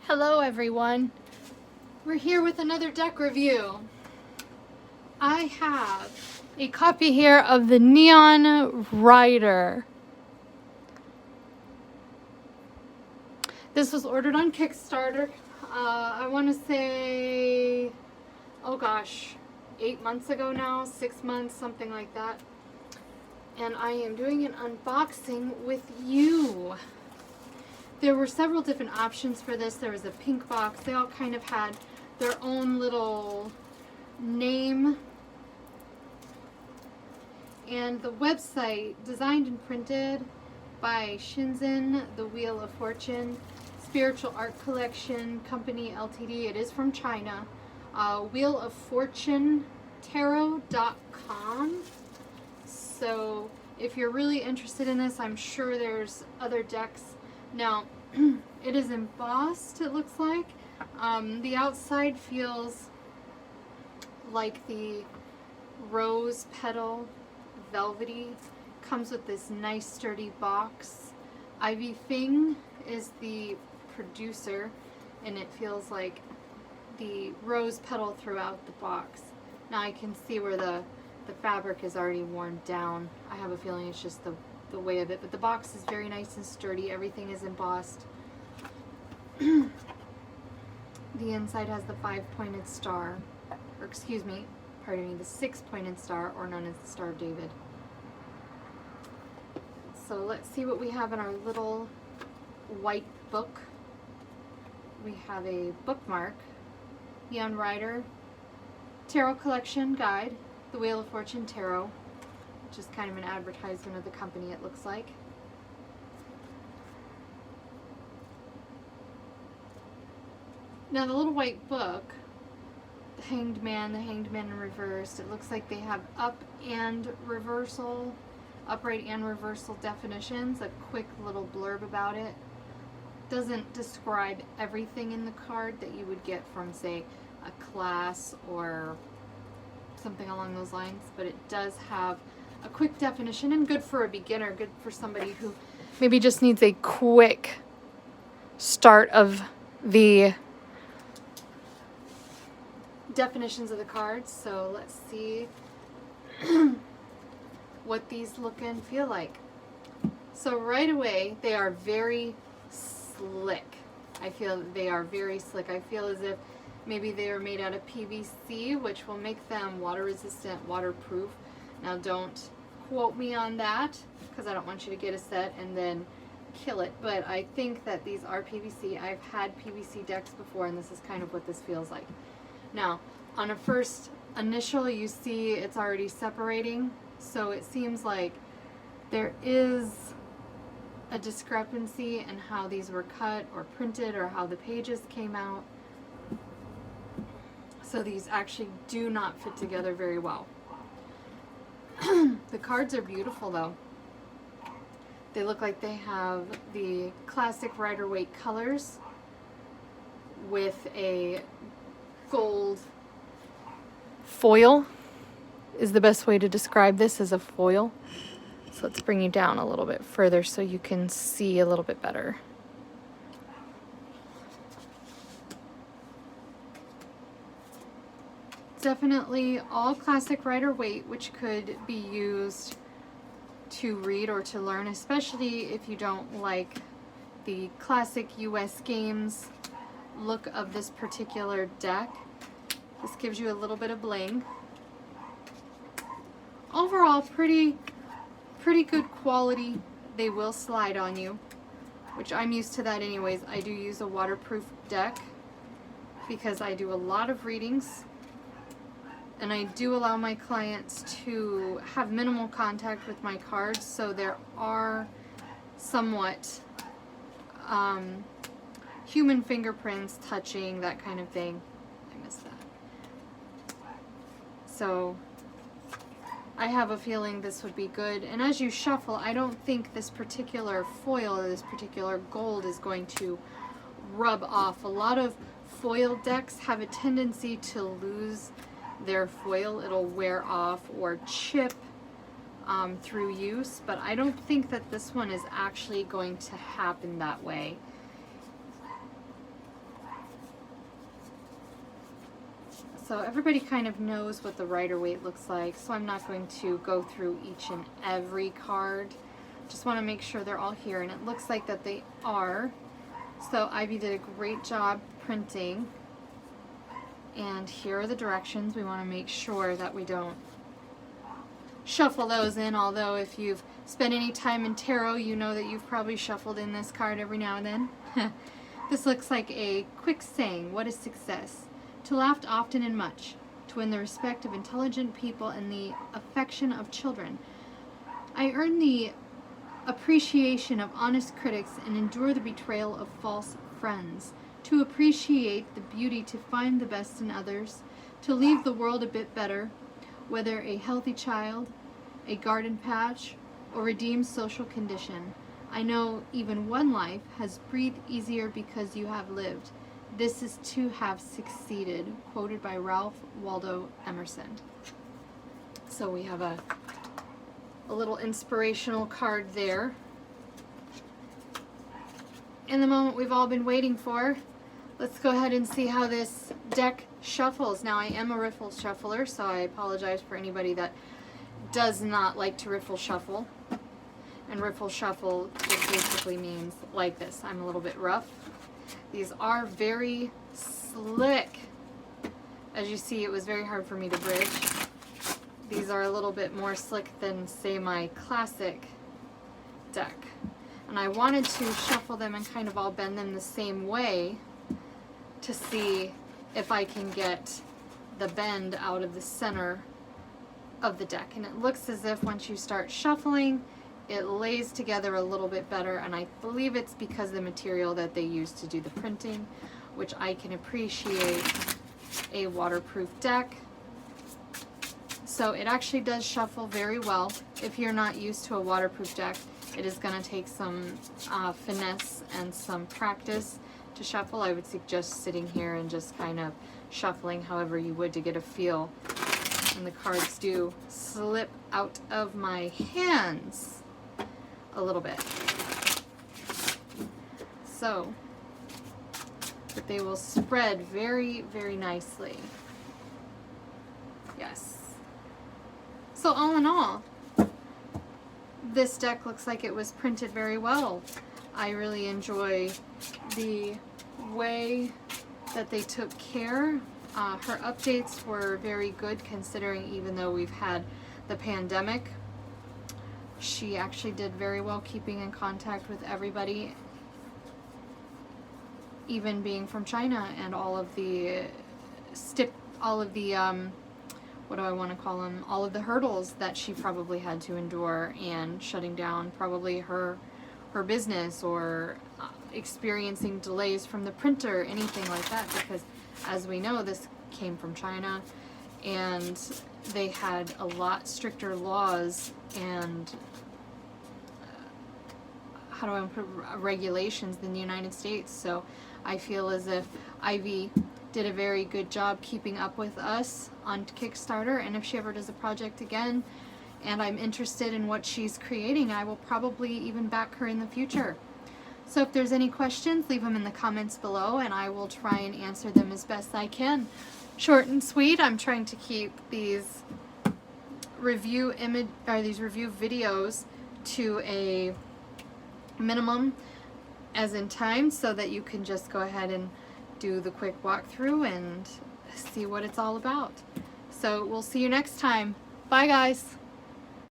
Hello everyone. We're here with another deck review. I have a copy here of the Neon Rider. This was ordered on Kickstarter. I want to say, oh gosh, 8 months ago now, 6 months, something like that. And I am doing an unboxing with you. There were several different options for this. There was a pink box. They all kind of had their own little name. And the website, designed and printed by Shinzen, The Wheel of Fortune, Spiritual Art Collection Company Ltd. It is from China. Wheel of Fortune Tarot.com. So if you're really interested in this, I'm sure there's other decks. Now, it is embossed, it looks like. The outside feels like the rose petal, velvety. Comes with this nice sturdy box. Ivy Feng is the producer, and it feels like the rose petal throughout the box. Now I can see where the fabric is already worn down. I have a feeling it's just the way of it, but the box is very nice and sturdy. Everything is embossed. The inside has the 5-pointed star, or excuse me, pardon me, the 6-pointed star, or known as the Star of David. So let's see what we have in our little white book. We have a bookmark, Neon Rider Tarot Collection Guide, The Wheel of Fortune Tarot, which is kind of an advertisement of the company, it looks like. Now the little white book, the Hanged Man in reversed, it looks like they have up and reversal, upright and reversal definitions, a quick little blurb about it. Doesn't describe everything in the card that you would get from, say, a class or something along those lines, but it does have a quick definition, and good for a beginner, good for somebody who maybe just needs a quick start of the definitions of the cards. So let's see what these look and feel like. So right away, they are very slick. I feel they are very slick. I feel as if maybe they are made out of PVC, which will make them water resistant, waterproof. Now don't quote me on that, because I don't want you to get a set and then kill it, but I think that these are PVC. I've had PVC decks before, and this is kind of what this feels like. Now, on a first initial, you see it's already separating, so it seems like there is a discrepancy in how these were cut or printed or how the pages came out. So these actually do not fit together very well. The cards are beautiful though. They look like they have the classic Rider-Waite colors with a gold foil is the best way to describe this, as a foil. So let's bring you down a little bit further so you can see a little bit better. Definitely all classic Rider-Waite, which could be used to read or to learn, especially if you don't like the classic US games look of this particular deck. This gives you a little bit of bling. Overall, pretty good quality. They will slide on you, which I'm used to that anyways. I do use a waterproof deck because I do a lot of readings, and I do allow my clients to have minimal contact with my cards, so there are somewhat human fingerprints touching, that kind of thing. I missed that. So I have a feeling this would be good. And as you shuffle, I don't think this particular foil or this particular gold is going to rub off. A lot of foil decks have a tendency to lose their foil. It'll wear off or chip through use, but I don't think that this one is actually going to happen that way. So everybody kind of knows what the Rider-Waite looks like, so I'm not going to go through each and every card. Just want to make sure they're all here, and it looks like that they are. So Ivy did a great job printing. And here are the directions. We want to make sure that we don't shuffle those in, although if you've spent any time in tarot, you know that you've probably shuffled in this card every now and then. This looks like a quick saying. What is success? To laugh often and much, to win the respect of intelligent people and the affection of children. I earn the appreciation of honest critics and endure the betrayal of false friends. To appreciate the beauty, to find the best in others, to leave the world a bit better, whether a healthy child, a garden patch, or redeemed social condition. I know even one life has breathed easier because you have lived. This is to have succeeded, quoted by Ralph Waldo Emerson. So we have a little inspirational card there. In the moment we've all been waiting for, let's go ahead and see how this deck shuffles. Now I am a riffle shuffler, so I apologize for anybody that does not like to riffle shuffle. And riffle shuffle just basically means like this. I'm a little bit rough. These are very slick. As you see, it was very hard for me to bridge. These are a little bit more slick than, say, my classic deck. And I wanted to shuffle them and kind of all bend them the same way to see if I can get the bend out of the center of the deck. And it looks as if once you start shuffling, it lays together a little bit better, and I believe it's because of the material that they use to do the printing, which I can appreciate a waterproof deck. So it actually does shuffle very well. If you're not used to a waterproof deck, it is going to take some finesse and some practice to shuffle. I would suggest sitting here and just kind of shuffling however you would to get a feel. And the cards do slip out of my hands a little bit. So, but they will spread very, very nicely. Yes. So all in all, this deck looks like it was printed very well. I really enjoy the way that they took care. Her updates were very good, considering even though we've had the pandemic, she actually did very well keeping in contact with everybody, even being from China, and all of the what do I want to call them, all of the hurdles that she probably had to endure, and shutting down probably her business, or experiencing delays from the printer, anything like that, because as we know, this came from China, and they had a lot stricter laws and how do I put regulations than the United States. So I feel as if Ivy did a very good job keeping up with us on Kickstarter, and if she ever does a project again and I'm interested in what she's creating, I will probably even back her in the future. So if there's any questions, leave them in the comments below and I will try and answer them as best I can. Short and sweet. I'm trying to keep these review videos to a minimum as in time, so that you can just go ahead and do the quick walkthrough and see what it's all about. So we'll see you next time. Bye guys.